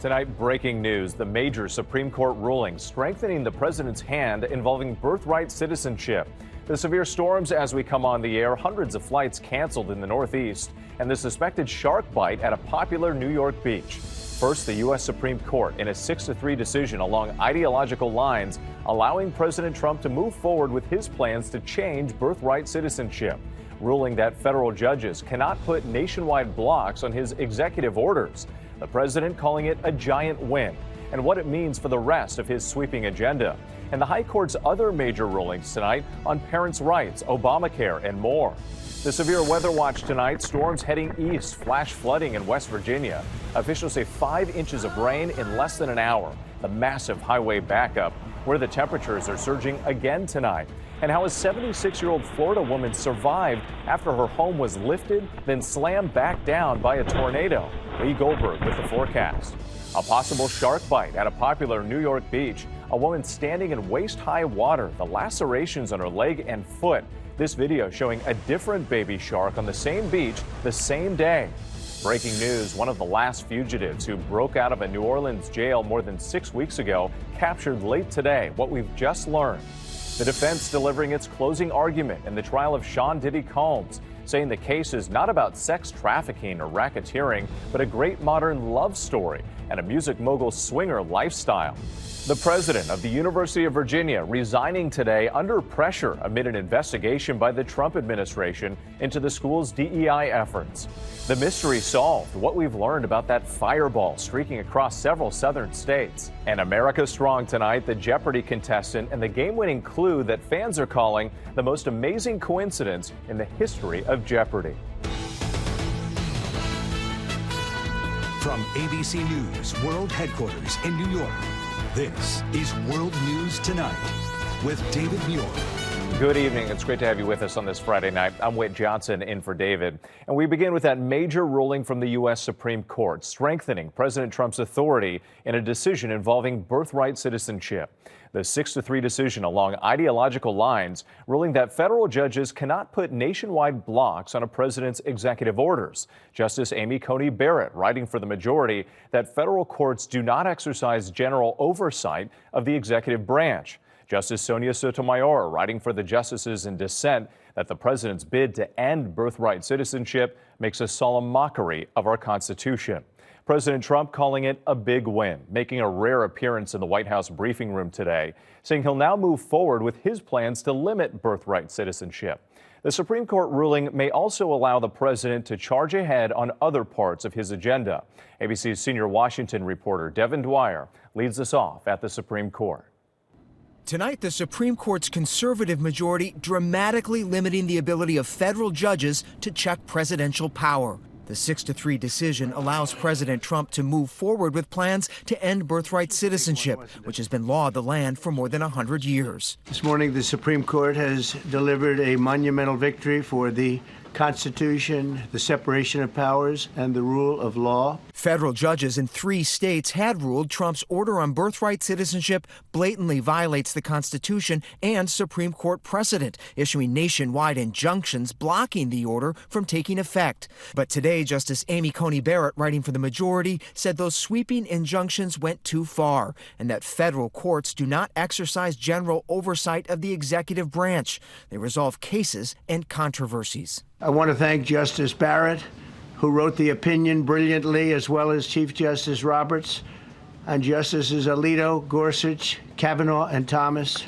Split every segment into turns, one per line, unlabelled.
Tonight, breaking news, the major Supreme Court ruling strengthening the president's hand involving birthright citizenship. The severe storms as we come on the air, hundreds of flights canceled in the Northeast, and the suspected shark bite at a popular New York beach. First, the U.S. Supreme Court in a 6-3 decision along ideological lines, allowing President Trump to move forward with his plans to change birthright citizenship, ruling that federal judges cannot put nationwide blocks on his executive orders. The president calling it a giant win, and what it means for the rest of his sweeping agenda. And the High Court's other major rulings tonight on parents' rights, Obamacare, and more. The severe weather watch tonight, storms heading east, flash flooding in West Virginia. Officials say 5 inches of rain in less than an hour. The massive highway backup, where the temperatures are surging again tonight. And how a 76-year-old Florida woman survived after her home was lifted, then slammed back down by a tornado. Lee Goldberg with the forecast. A possible shark bite at a popular New York beach. A woman standing in waist-high water, the lacerations on her leg and foot. This video showing a different baby shark on the same beach the same day. Breaking news, one of the last fugitives who broke out of a New Orleans jail more than 6 weeks ago, captured late today. What we've just learned. The defense delivering its closing argument in the trial of Sean Diddy Combs, saying the case is not about sex trafficking or racketeering, but a great modern love story and a music mogul's swinger lifestyle. The president of the University of Virginia resigning today under pressure amid an investigation by the Trump administration into the school's DEI efforts. The mystery solved, what we've learned about that fireball streaking across several southern states. And America Strong tonight, the Jeopardy contestant and the game-winning clue that fans are calling the most amazing coincidence in the history of Jeopardy.
From ABC News World Headquarters in New York, this is World News Tonight with David Muir.
Good evening. It's great to have you with us on this Friday night. I'm Whit Johnson in for David. And we begin with that major ruling from the U.S. Supreme Court, strengthening President Trump's authority in a decision involving birthright citizenship. The 6-3 decision along ideological lines, ruling that federal judges cannot put nationwide blocks on a president's executive orders. Justice Amy Coney Barrett writing for the majority that federal courts do not exercise general oversight of the executive branch. Justice Sonia Sotomayor writing for the justices in dissent that the president's bid to end birthright citizenship makes a solemn mockery of our Constitution. President Trump calling it a big win, making a rare appearance in the White House briefing room today, saying he'll now move forward with his plans to limit birthright citizenship. The Supreme Court ruling may also allow the president to charge ahead on other parts of his agenda. ABC's senior Washington reporter Devin Dwyer leads us off at the Supreme Court.
Tonight, the Supreme Court's conservative majority dramatically limiting the ability of federal judges to check presidential power. The 6-3 decision allows President Trump to move forward with plans to end birthright citizenship, which has been law of the land for more than 100 years.
This morning, the Supreme Court has delivered a monumental victory for the Constitution, the separation of powers, and the rule of law.
Federal judges in 3 states had ruled Trump's order on birthright citizenship blatantly violates the Constitution and Supreme Court precedent, issuing nationwide injunctions blocking the order from taking effect. But today, Justice Amy Coney Barrett, writing for the majority, said those sweeping injunctions went too far and that federal courts do not exercise general oversight of the executive branch. They resolve cases and controversies.
I want to thank Justice Barrett, who wrote the opinion brilliantly, as well as Chief Justice Roberts, and Justices Alito, Gorsuch, Kavanaugh, and Thomas.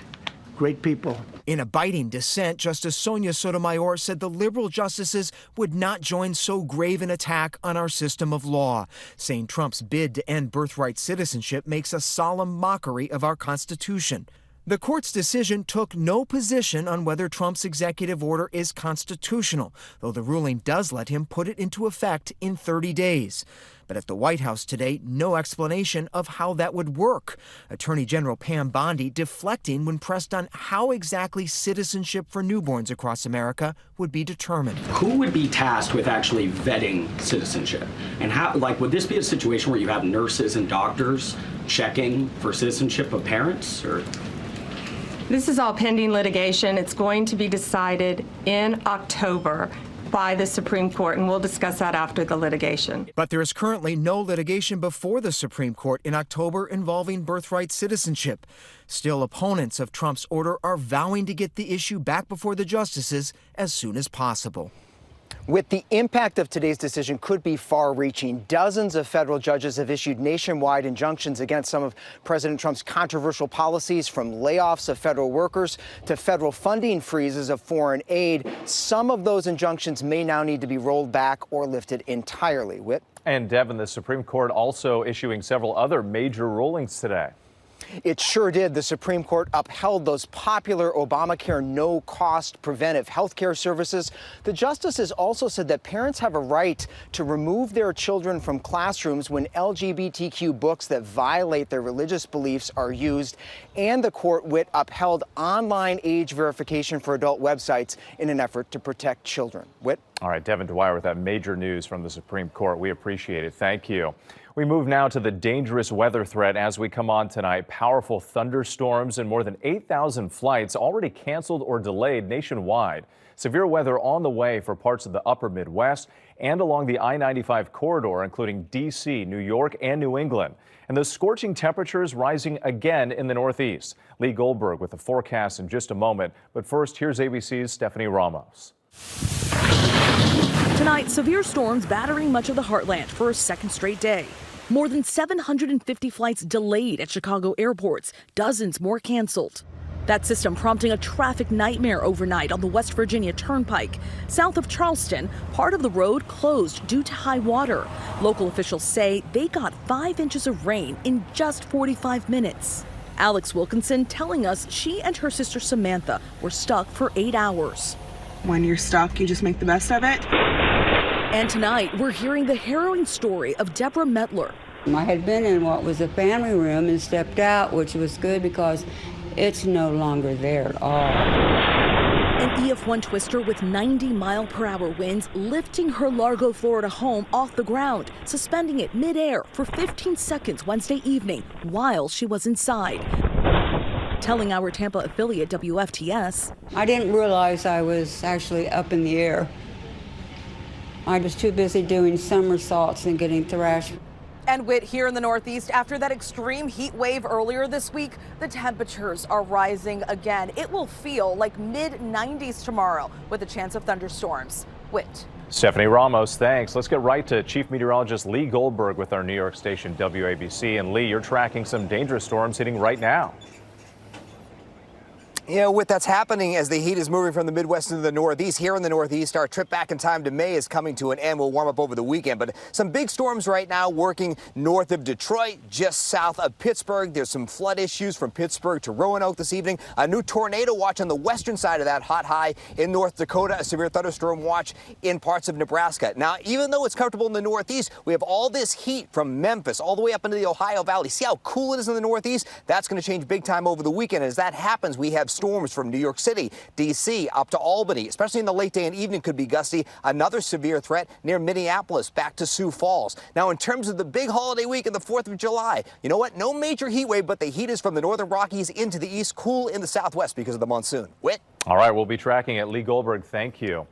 Great people.
In a biting dissent, Justice Sonia Sotomayor said the liberal justices would not join so grave an attack on our system of law, saying Trump's bid to end birthright citizenship makes a solemn mockery of our Constitution. The court's decision took no position on whether Trump's executive order is constitutional, though the ruling does let him put it into effect in 30 days. But at the White House today, no explanation of how that would work. Attorney General Pam Bondi deflecting when pressed on how exactly citizenship for newborns across America would be determined.
Who would be tasked with actually vetting citizenship? And how, would this be a situation where you have nurses and doctors checking for citizenship of parents, or?
This is all pending litigation. It's going to be decided in October. by the Supreme Court, and we'll discuss that after the litigation.
But there is currently no litigation before the Supreme Court in October involving birthright citizenship. Still, opponents of Trump's order are vowing to get the issue back before the justices as soon as possible.
With the impact of today's decision could be far-reaching. Dozens of federal judges have issued nationwide injunctions against some of President Trump's controversial policies, from layoffs of federal workers to federal funding freezes of foreign aid. Some of those injunctions may now need to be rolled back or lifted entirely. Whit?
And Devin, the Supreme Court also issuing several other major rulings today.
It sure did. The Supreme Court upheld those popular Obamacare no-cost preventive health care services. The justices also said that parents have a right to remove their children from classrooms when LGBTQ books that violate their religious beliefs are used. And the court, Whit, upheld online age verification for adult websites in an effort to protect children. Whit?
All right, Devin Dwyer with that major news from the Supreme Court. We appreciate it. Thank you. We move now to the dangerous weather threat as we come on tonight. Powerful thunderstorms and more than 8,000 flights already canceled or delayed nationwide. Severe weather on the way for parts of the upper Midwest and along the I-95 corridor, including D.C., New York, and New England. And those scorching temperatures rising again in the Northeast. Lee Goldberg with the forecast in just a moment. But first, here's ABC's Stephanie Ramos.
Tonight, severe storms battering much of the heartland for a second straight day. More than 750 flights delayed at Chicago airports, dozens more canceled. That system prompting a traffic nightmare overnight on the West Virginia Turnpike. South of Charleston, part of the road closed due to high water. Local officials say they got 5 inches of rain in just 45 minutes. Alex Wilkinson telling us she and her sister Samantha were stuck for 8 hours.
When you're stuck, you just make the best of it.
And tonight, we're hearing the harrowing story of Deborah Mettler.
I had been in what was a family room and stepped out, which was good because it's no longer there at all.
An EF1 twister with 90-mile-per-hour winds lifting her Largo, Florida home off the ground, suspending it midair for 15 seconds Wednesday evening while she was inside. Telling our Tampa affiliate WFTS,
I didn't realize I was actually up in the air. I was too busy doing somersaults and getting thrashed.
And Whit, here in the Northeast, after that extreme heat wave earlier this week, the temperatures are rising again. It will feel like mid-90s tomorrow with a chance of thunderstorms. Whit.
Stephanie Ramos, thanks. Let's get right to Chief Meteorologist Lee Goldberg with our New York station WABC. And Lee, you're tracking some dangerous storms hitting right now.
Yeah, Whit, that's happening as the heat is moving from the Midwest into the Northeast. Here in the Northeast, our trip back in time to May is coming to an end. We'll warm up over the weekend, but some big storms right now working north of Detroit, just south of Pittsburgh. There's some flood issues from Pittsburgh to Roanoke this evening. A new tornado watch on the western side of that hot high in North Dakota. A severe thunderstorm watch in parts of Nebraska. Now, even though it's comfortable in the Northeast, we have all this heat from Memphis all the way up into the Ohio Valley. See how cool it is in the Northeast? That's going to change big time over the weekend. As that happens, we have storms from New York City, D.C., up to Albany, especially in the late day and evening could be gusty. Another severe threat near Minneapolis, back to Sioux Falls. Now, in terms of the big holiday week of the 4th of July, you know what? No major heat wave, but the heat is from the northern Rockies into the east, cool in the southwest because of the monsoon. Whit?
All right, we'll be tracking it. Lee Goldberg, thank you.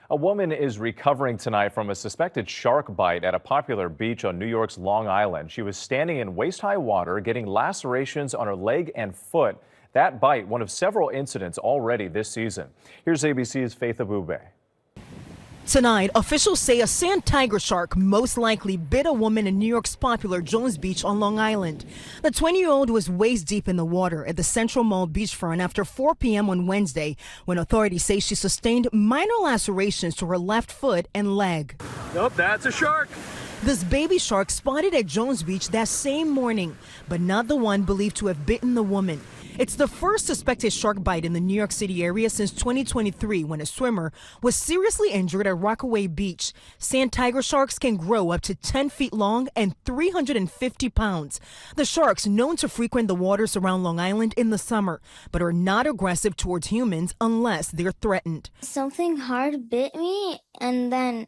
A woman is recovering tonight from a suspected shark bite at a popular beach on New York's Long Island. She was standing in waist-high water, getting lacerations on her leg and foot. That bite, one of several incidents already this season. Here's ABC's Faith Abubey.
Tonight, officials say a sand tiger shark most likely bit a woman in New York's popular Jones Beach on Long Island. The 20-year-old was waist deep in the water at the Central Mall beachfront after 4 p.m. on Wednesday, when authorities say she sustained minor lacerations to her left foot and leg.
Nope, that's a shark.
This baby shark spotted at Jones Beach that same morning, but not the one believed to have bitten the woman. It's the first suspected shark bite in the New York City area since 2023, when a swimmer was seriously injured at Rockaway Beach. Sand tiger sharks can grow up to 10 feet long and 350 pounds. The sharks, known to frequent the waters around Long Island in the summer, but are not aggressive towards humans unless they're threatened.
Something hard bit me, and then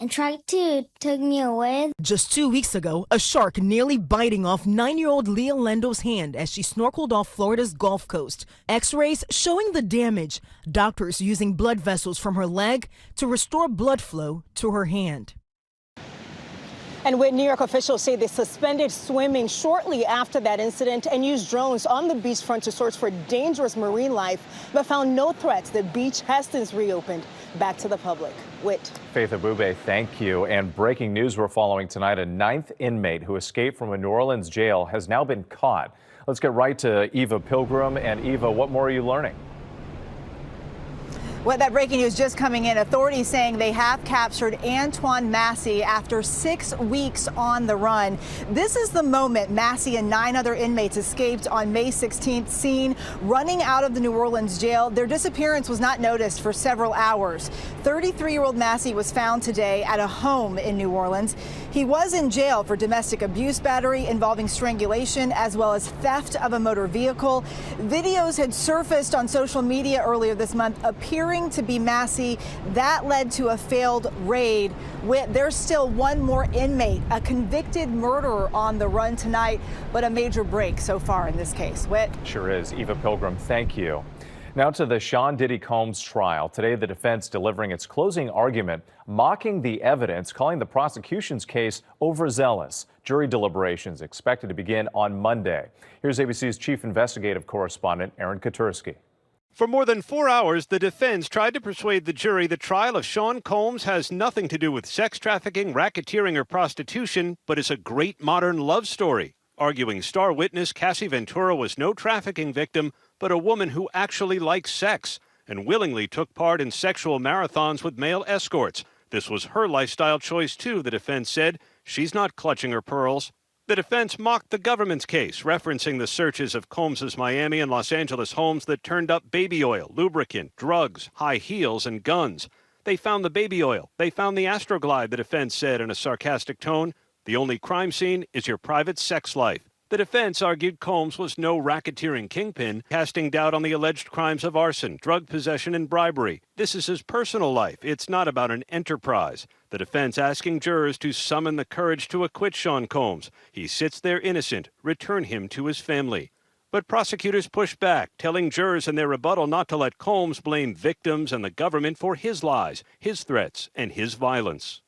and tried to take me away.
Just 2 weeks ago, a shark nearly biting off 9-year-old Leah Lendo's hand as she snorkeled off Florida's Gulf Coast. X-rays showing the damage. Doctors using blood vessels from her leg to restore blood flow to her hand.
And when New York officials say they suspended swimming shortly after that incident and used drones on the beachfront to search for dangerous marine life, but found no threats, the beach has since reopened back to the public. Whit.
Faith Abubey, thank you. And breaking news we're following tonight, a 9th inmate who escaped from a New Orleans jail has now been caught. Let's get right to Eva Pilgrim. And Eva, what more are you learning?
Well, that breaking news just coming in. Authorities saying they have captured Antoine Massey after 6 weeks on the run. This is the moment Massey and 9 other inmates escaped on May 16th, seen running out of the New Orleans jail. Their disappearance was not noticed for several hours. 33-year-old Massey was found today at a home in New Orleans. He was in jail for domestic abuse battery involving strangulation as well as theft of a motor vehicle. Videos had surfaced on social media earlier this month appearing to be Massey. That led to a failed raid. There's still one more inmate, a convicted murderer on the run tonight, but a major break so far in this case. Whit.
Sure is. Eva Pilgrim, thank you. Now to the Sean Diddy Combs trial. Today, the defense delivering its closing argument, mocking the evidence, calling the prosecution's case overzealous. Jury deliberations expected to begin on Monday. Here's ABC's chief investigative correspondent, Aaron Katursky.
For more than 4 hours, the defense tried to persuade the jury the trial of Sean Combs has nothing to do with sex trafficking, racketeering, or prostitution, but is a great modern love story, arguing star witness Cassie Ventura was no trafficking victim, but a woman who actually likes sex and willingly took part in sexual marathons with male escorts. This was her lifestyle choice, too, the defense said. She's not clutching her pearls. The defense mocked the government's case, referencing the searches of Combs's Miami and Los Angeles homes that turned up baby oil, lubricant, drugs, high heels, and guns. They found the baby oil. They found the Astroglide, the defense said in a sarcastic tone. The only crime scene is your private sex life. The defense argued Combs was no racketeering kingpin, casting doubt on the alleged crimes of arson, drug possession, and bribery. This is his personal life. It's not about an enterprise. The defense asking jurors to summon the courage to acquit Sean Combs. He sits there innocent. Return him to his family. But prosecutors pushed back, telling jurors in their rebuttal not to let Combs blame victims and the government for his lies, his threats, and his violence.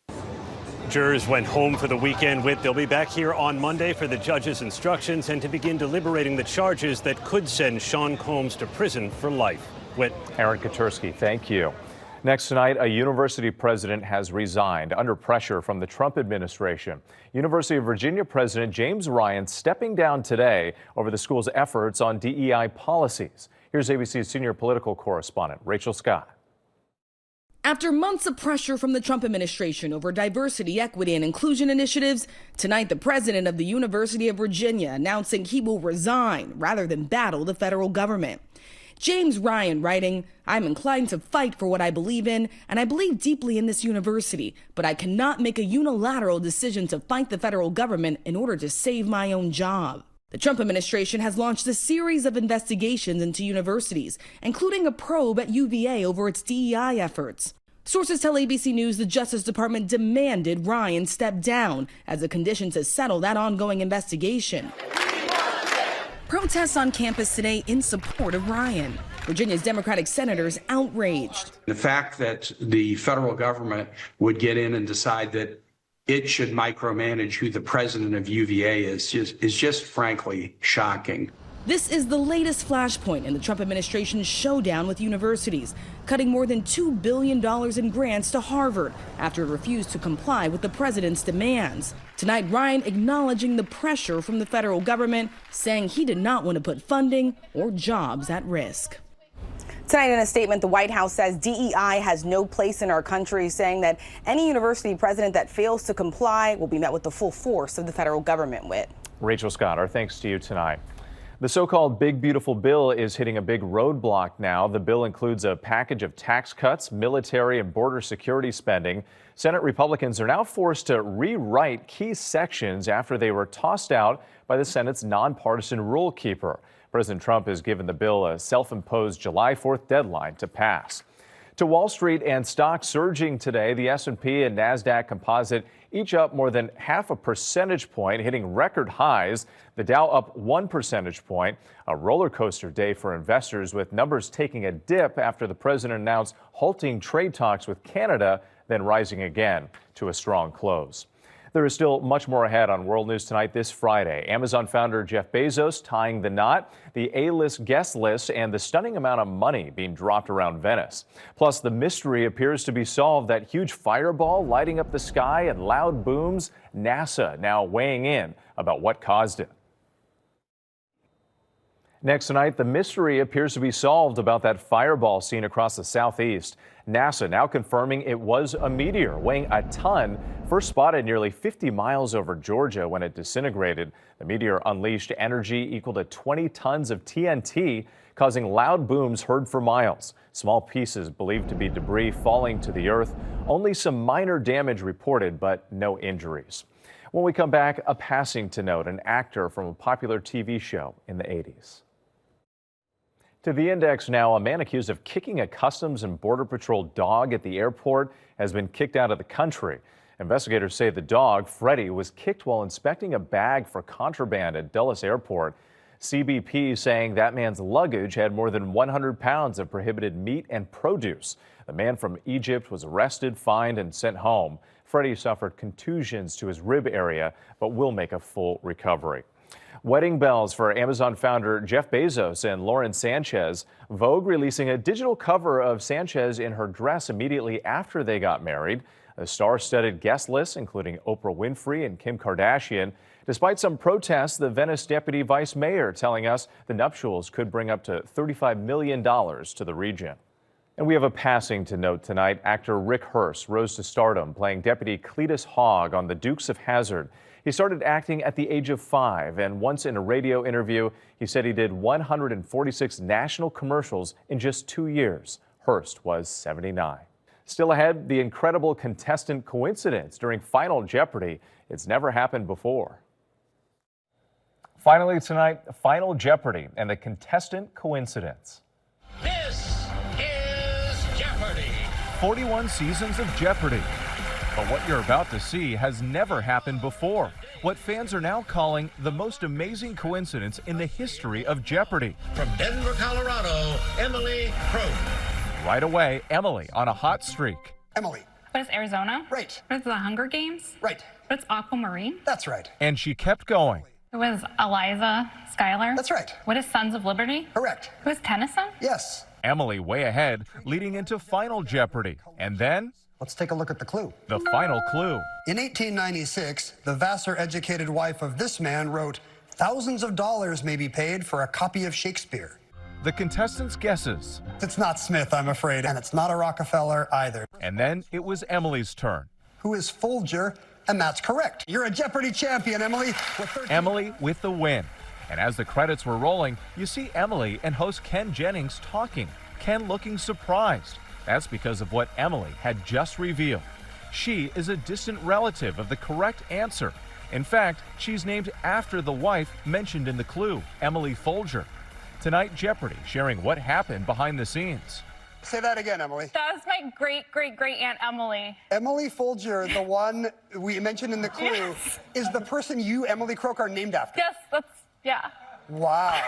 Jurors went home for the weekend. They'll be back here on Monday for the judge's instructions and to begin deliberating the charges that could send Sean Combs to prison for life.
Aaron Katursky, thank you. Next tonight, a university president has resigned under pressure from the Trump administration. University of Virginia President James Ryan stepping down today over the school's efforts on DEI policies. Here's ABC's senior political correspondent, Rachel Scott.
After months of pressure from the Trump administration over diversity, equity, and inclusion initiatives, tonight the president of the University of Virginia announcing he will resign rather than battle the federal government. James Ryan writing, "I'm inclined to fight for what I believe in, and I believe deeply in this university, but I cannot make a unilateral decision to fight the federal government in order to save my own job." The Trump administration has launched a series of investigations into universities, including a probe at UVA over its DEI efforts. Sources tell ABC News the Justice Department demanded Ryan step down as a condition to settle that ongoing investigation. Protests on campus today in support of Ryan. Virginia's Democratic senators outraged.
The fact that the federal government would get in and decide that it should micromanage who the president of UVA is just frankly shocking.
This is the latest flashpoint in the Trump administration's showdown with universities, cutting more than $2 billion in grants to Harvard after it refused to comply with the president's demands. Tonight, Ryan acknowledging the pressure from the federal government, saying he did not want to put funding or jobs at risk.
Tonight in a statement, the White House says DEI has no place in our country, saying that any university president that fails to comply will be met with the full force of the federal government.
Rachel Scott, our thanks to you tonight. The so-called Big Beautiful Bill is hitting a big roadblock now. The bill includes a package of tax cuts, military and border security spending. Senate Republicans are now forced to rewrite key sections after they were tossed out by the Senate's nonpartisan rule keeper. President Trump has given the bill a self-imposed July 4th deadline to pass. To Wall Street and stocks surging today. The S&P and NASDAQ composite each up more than half a percentage point, hitting record highs. The Dow up 1 percentage point. A roller coaster day for investors, with numbers taking a dip after the president announced halting trade talks with Canada, then rising again to a strong close. There is still much more ahead on World News Tonight this Friday. Amazon founder Jeff Bezos tying the knot, the A-list guest list, and the stunning amount of money being dropped around Venice. Plus, the mystery appears to be solved, that huge fireball lighting up the sky and loud booms. NASA now weighing in about what caused it. Next tonight, the mystery appears to be solved about that fireball seen across the southeast. NASA now confirming it was a meteor weighing a ton, first spotted nearly 50 miles over Georgia when it disintegrated. The meteor unleashed energy equal to 20 tons of TNT, causing loud booms heard for miles. Small pieces believed to be debris falling to the earth. Only some minor damage reported, but no injuries. When we come back, a passing to note, an actor from a popular TV show in the 80s. To the Index now, a man accused of kicking a Customs and Border Patrol dog at the airport has been kicked out of the country. Investigators say the dog, Freddie, was kicked while inspecting a bag for contraband at Dulles Airport. CBP saying that man's luggage had more than 100 pounds of prohibited meat and produce. The man from Egypt was arrested, fined, and sent home. Freddie suffered contusions to his rib area, but will make a full recovery. Wedding bells for Amazon founder Jeff Bezos and Lauren Sánchez. Vogue releasing a digital cover of Sánchez in her dress immediately after they got married. A star-studded guest list, including Oprah Winfrey and Kim Kardashian. Despite some protests, the Venice deputy vice mayor telling us the nuptials could bring up to $35 million to the region. And we have a passing to note tonight. Actor Rick Hurst rose to stardom playing Deputy Cletus Hogg on the Dukes of Hazzard. He started acting at the age of 5, and once in a radio interview, he said he did 146 national commercials in just 2 years. Hurst was 79. Still ahead, the incredible contestant coincidence during Final Jeopardy. It's never happened before. Finally tonight, Final Jeopardy and the contestant coincidence.
This is Jeopardy!
41 seasons of Jeopardy! But what you're about to see has never happened before. What fans are now calling the most amazing coincidence in the history of Jeopardy.
From Denver, Colorado, Emily Crow.
Right away, Emily on a hot streak.
Emily.
What is Arizona?
Right.
What is the Hunger Games?
Right.
What is Aquamarine?
That's right.
And she kept going.
Who is Eliza Schuyler?
That's right.
What is Sons of Liberty?
Correct.
Who is Tennyson?
Yes.
Emily way ahead, leading into Final Jeopardy. And then...
let's take a look at the clue.
The final clue.
In 1896, the Vassar-educated wife of this man wrote, "Thousands of dollars may be paid for a copy of Shakespeare."
The contestants' guesses.
It's not Smith, I'm afraid, and it's not a Rockefeller either.
And then it was Emily's turn.
Who is Folger? And that's correct. You're a Jeopardy champion, Emily.
Emily with the win. And as the credits were rolling, you see Emily and host Ken Jennings talking. Ken looking surprised. That's because of what Emily had just revealed. She is a distant relative of the correct answer. In fact, she's named after the wife mentioned in the clue, Emily Folger. Tonight, Jeopardy sharing what happened behind the scenes.
Say that again, Emily.
That was my great-great-great-aunt Emily.
Emily Folger, the one we mentioned in the clue,
yes.
is the person you, Emily Croak, are named after.
Yes, yeah.
Wow.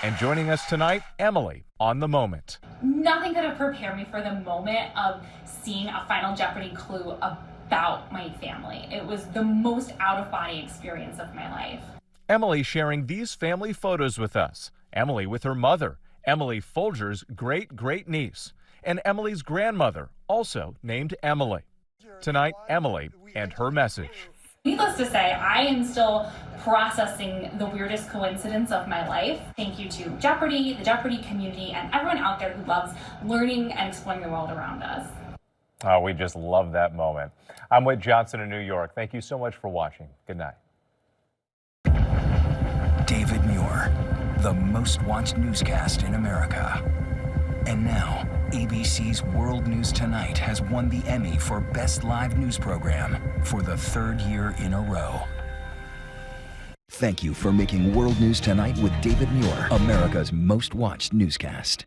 And joining us tonight, Emily on the moment.
Nothing could have prepared me for the moment of seeing a Final Jeopardy clue about my family. It was the most out-of-body experience of my life.
Emily sharing these family photos with us. Emily with her mother, Emily Folger's great-great-niece, and Emily's grandmother, also named Emily. Tonight, Emily and her message.
Needless to say, I am still processing the weirdest coincidence of my life. Thank you to Jeopardy, the Jeopardy community, and everyone out there who loves learning and exploring the world around us.
Oh, we just love that moment. I'm Whit Johnson in New York. Thank you so much for watching. Good night.
David Muir, the most watched newscast in America. And now, ABC's World News Tonight has won the Emmy for Best Live News Program for the 3rd year in a row. Thank you for making World News Tonight with David Muir, America's most watched newscast.